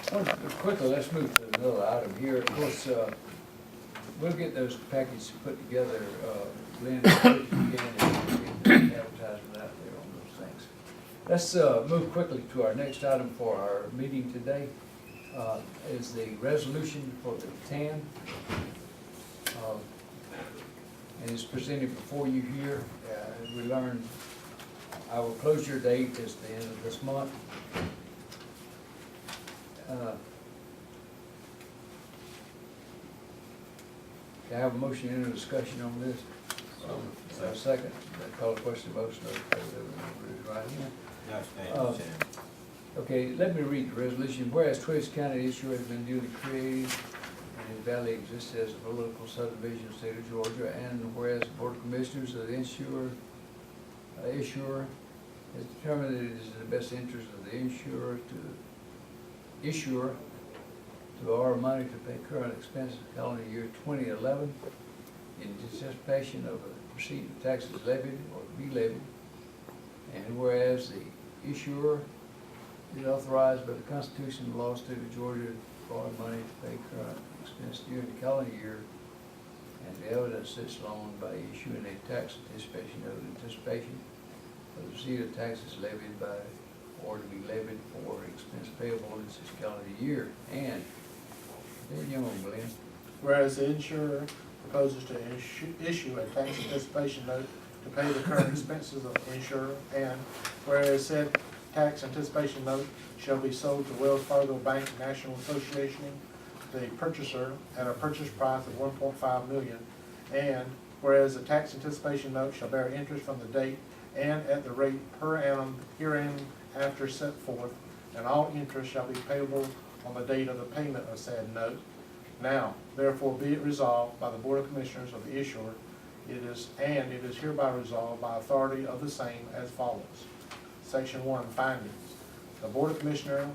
Quickly, let's move to another item here. Of course, we'll get those packages put together, Lynn, as quick as we can, and get advertisement out there on those things. Let's move quickly to our next item for our meeting today, is the resolution for the TAN. And it's presented before you here. As we learned, our closure date is the end of this month. Can I have a motion in a discussion on this? A second. Call the question, motion, right here. No, stand. Okay, let me read the resolution. Whereas Twiggs County issuer has been duly created and is validly exists as a political subdivision of the state of Georgia, and whereas the Board of Commissioners of the issuer has determined that it is in the best interest of the issuer to borrow money to pay current expenses of calendar year 2011 in anticipation of a receipt of taxes levied or to be levied, and whereas the issuer is authorized by the Constitution and law of the state of Georgia to borrow money to pay current expense during the calendar year, and the evidence sits alone by issuing a tax anticipation note in anticipation of the receipt of taxes levied by or to be levied for expense payable in this calendar year. And then you on, Glenn. Whereas the insurer proposes to issue a tax anticipation note to pay the current expenses of the insurer, and whereas said tax anticipation note shall be sold to Wells Fargo Bank National Association, the purchaser, at a purchase price of $1.5 million, and whereas the tax anticipation note shall bear interest from the date and at the rate per annum herein after set forth, and all interest shall be payable on the date of the payment of said note. Now, therefore, be it resolved by the Board of Commissioners of the issuer, it is hereby resolved by authority of the same as follows. Section 1, findings. The Board of Commissioners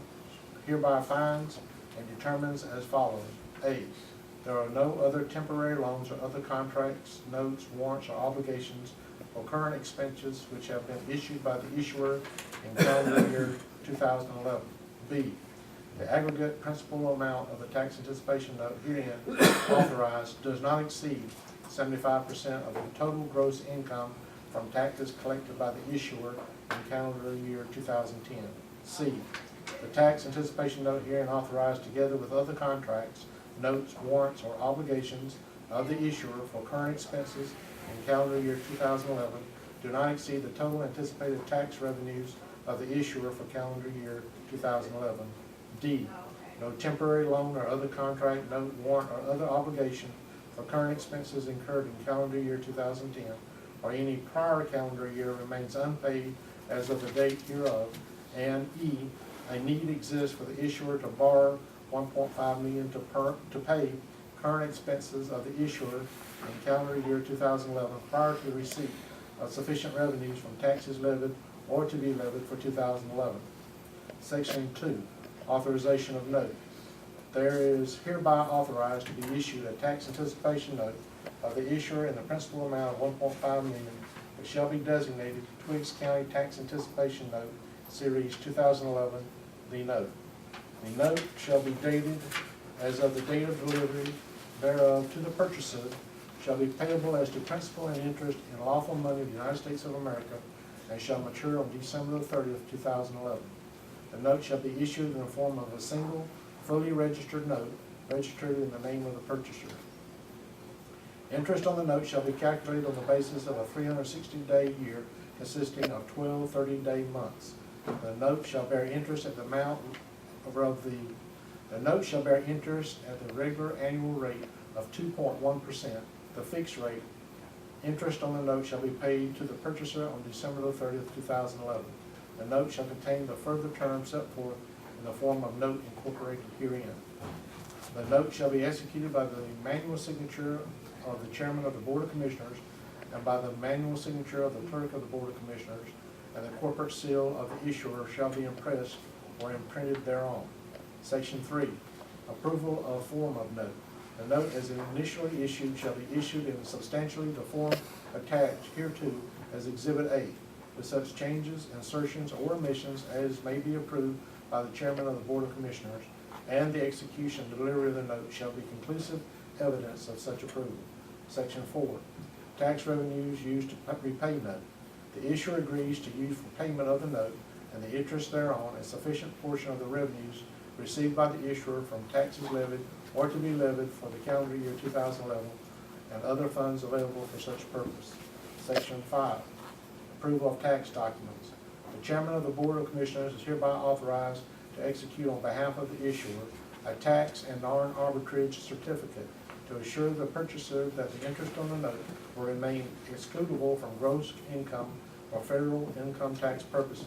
hereby finds and determines as follows. A, there are no other temporary loans or other contracts, notes, warrants, or obligations or current expenses which have been issued by the issuer in calendar year 2011. B, the aggregate principal amount of the tax anticipation note herein authorized does not exceed 75% of the total gross income from taxes collected by the issuer in calendar year 2010. C, the tax anticipation note herein authorized together with other contracts, notes, warrants, or obligations of the issuer for current expenses in calendar year 2011 do not exceed the total anticipated tax revenues of the issuer for calendar year 2011. D, no temporary loan or other contract, note, warrant, or other obligation for current expenses incurred in calendar year 2010 or any prior calendar year remains unpaid as of the date hereof. And E, a need exists for the issuer to borrow $1.5 million to pay current expenses of the issuer in calendar year 2011 prior to the receipt of sufficient revenues from taxes levied or to be levied for 2011. Section 2, authorization of note. There is hereby authorized to be issued a tax anticipation note of the issuer in the principal amount of $1.5 million, which shall be designated Twiggs County Tax Anticipation Note, Series 2011, the note. The note shall be dated as of the date of delivery thereof to the purchaser, shall be payable as to principal and interest in lawful money of the United States of America, and shall mature on December 30th, 2011. The note shall be issued in the form of a single, fully registered note, registered in the name of the purchaser. Interest on the note shall be calculated on the basis of a 360-day year consisting of 12 30-day months. The note shall bear interest at the amount of the note shall bear interest at the regular annual rate of 2.1%. The fixed rate interest on the note shall be paid to the purchaser on December 30th, 2011. The note shall contain the further terms set forth in the form of note incorporated herein. The note shall be executed by the manual signature of the chairman of the Board of Commissioners and by the manual signature of the clerk of the Board of Commissioners, and the corporate seal of the issuer shall be impressed or imprinted thereon. Section 3, approval of form of note. The note as initially issued shall be issued in substantially the form attached hereto as Exhibit A, with such changes, insertions, or omissions as may be approved by the chairman of the Board of Commissioners, and the execution and delivery of the note shall be conclusive evidence of such approval. Section 4, tax revenues used to repay note. The issuer agrees to use for payment of the note and the interest thereon a sufficient portion of the revenues received by the issuer from taxes levied or to be levied for the calendar year 2011 and other funds available for such purpose. Section 5, approval of tax documents. The chairman of the Board of Commissioners is hereby authorized to execute on behalf of the issuer a tax and non-arbitrage certificate to assure the purchaser that the interest on the note will remain excludable from gross income or federal income tax purposes,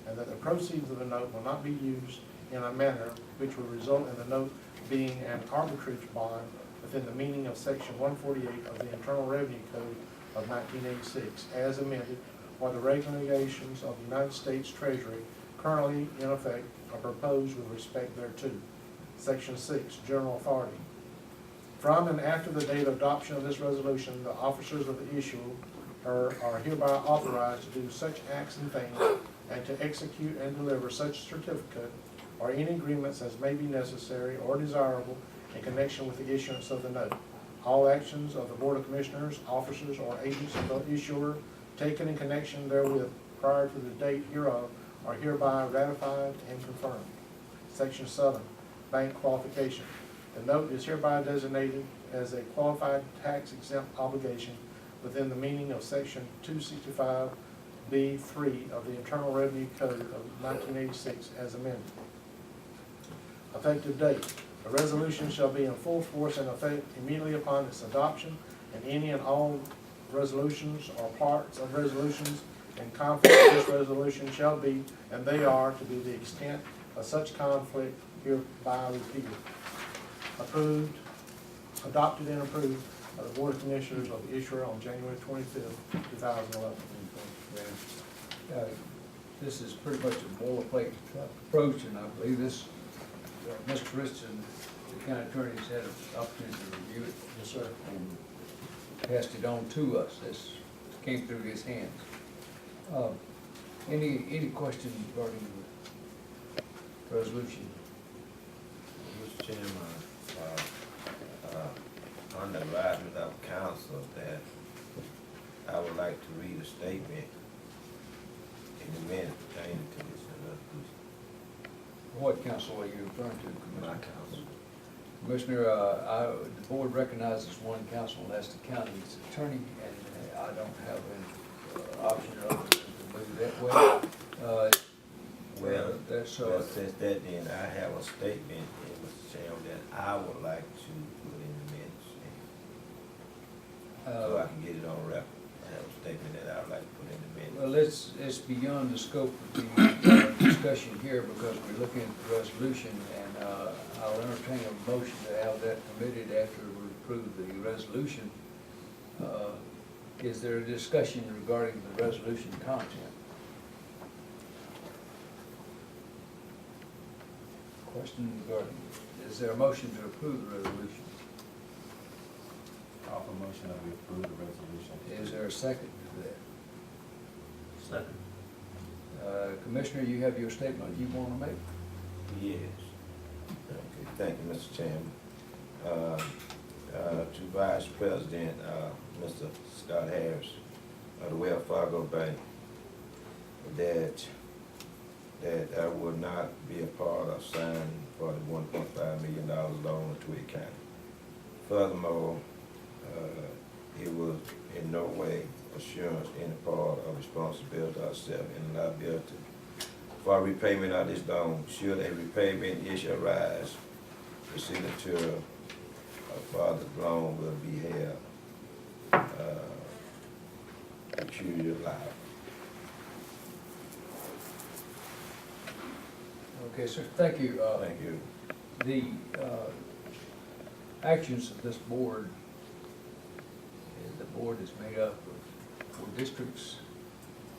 and that the proceeds of the note will not be used in a manner which will result in the note being an arbitrage bond within the meaning of Section 148 of the Internal Revenue Code of 1986, as amended, or the regulations of the United States Treasury currently in effect or proposed with respect thereto. Section 6, General Authority. From and after the date of adoption of this resolution, the officers of the issuer are hereby authorized to do such acts and things and to execute and deliver such certificate or any agreements as may be necessary or desirable in connection with the issuance of the note. All actions of the Board of Commissioners, officers, or agents of the issuer taken in connection therewith prior to the date hereof are hereby ratified and confirmed. Section 7, bank qualification. The note is hereby designated as a qualified tax exempt obligation within the meaning of Section 265B3 of the Internal Revenue Code of 1986 as amended. Effective date. The resolution shall be in full force and effect immediately upon its adoption, and any and all resolutions or parts of resolutions in conflict with this resolution shall be, and they are, to be the extent of such conflict hereby repealed. Approved, adopted and approved by the Board of Commissioners of the issuer on January 25th, 2011. This is pretty much a boilerplate approach, and I believe this, Mr. Richardson, the county attorney, has had an opportunity to review it. Yes, sir. And passed it on to us. This came through his hands. Any questions regarding the resolution? Mr. Chairman, on the advisement of council that I would like to read a statement in the minute pertaining to this resolution. What council are you referring to, My Commissioner? council. Commissioner, the board recognizes one council, and that's the county's attorney, and I don't have an option other than to move that way. Well, since that, then I have a statement, Mr. Chairman, that I would like to put in the minutes, so I can get it on record. I have a statement that I would like to put in the minutes. Well, it's beyond the scope of the discussion here, because we're looking at the resolution, and I'll entertain a motion to have that permitted after we approve the resolution. Is there a discussion regarding the resolution content? Question regarding, is there a motion to approve the resolution? Offer motion that we approve the resolution. Is there a second to that? Second. Commissioner, you have your statement you want to make? Yes. Okay, thank you, Mr. Chairman. To Vice President, Mr. Scott Harris of the Wells Fargo Bank, that I would not be a part of signing for the $1.5 million loan to Twiggs County. Furthermore, it was in no way assurance any part of responsibility or self in liability for repayment of this loan. Should a repayment issue arise, the signature for the loan will be held peculiar liable. Okay, sir, thank you. Thank you. The actions of this board, the board is made up of 4 districts,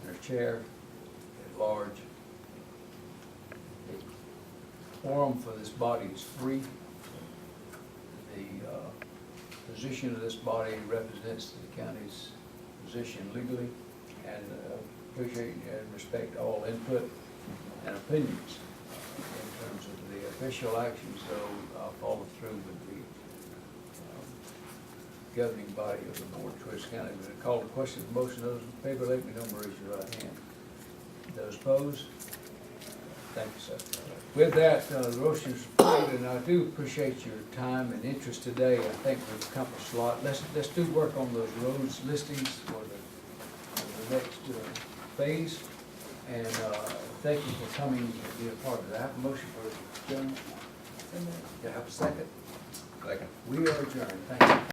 their chair at large. The quorum for this body is 3. The position of this body represents the county's position legally, and appreciate and respect all input and opinions in terms of the official action, so I'll follow through with the governing body of the board of Twiggs County. I'm gonna call the question, motion, those in favor, let me know, raise your right hand. Those opposed? Thank you, sir. With that, the motion is approved, and I do appreciate your time and interest today. I think we've accomplished a lot. Let's do work on those roads listings for the next phase. And thank you for coming and being a part of that. I have a motion for adjournment. Can I have a second? Second. We are adjourned. Thank you.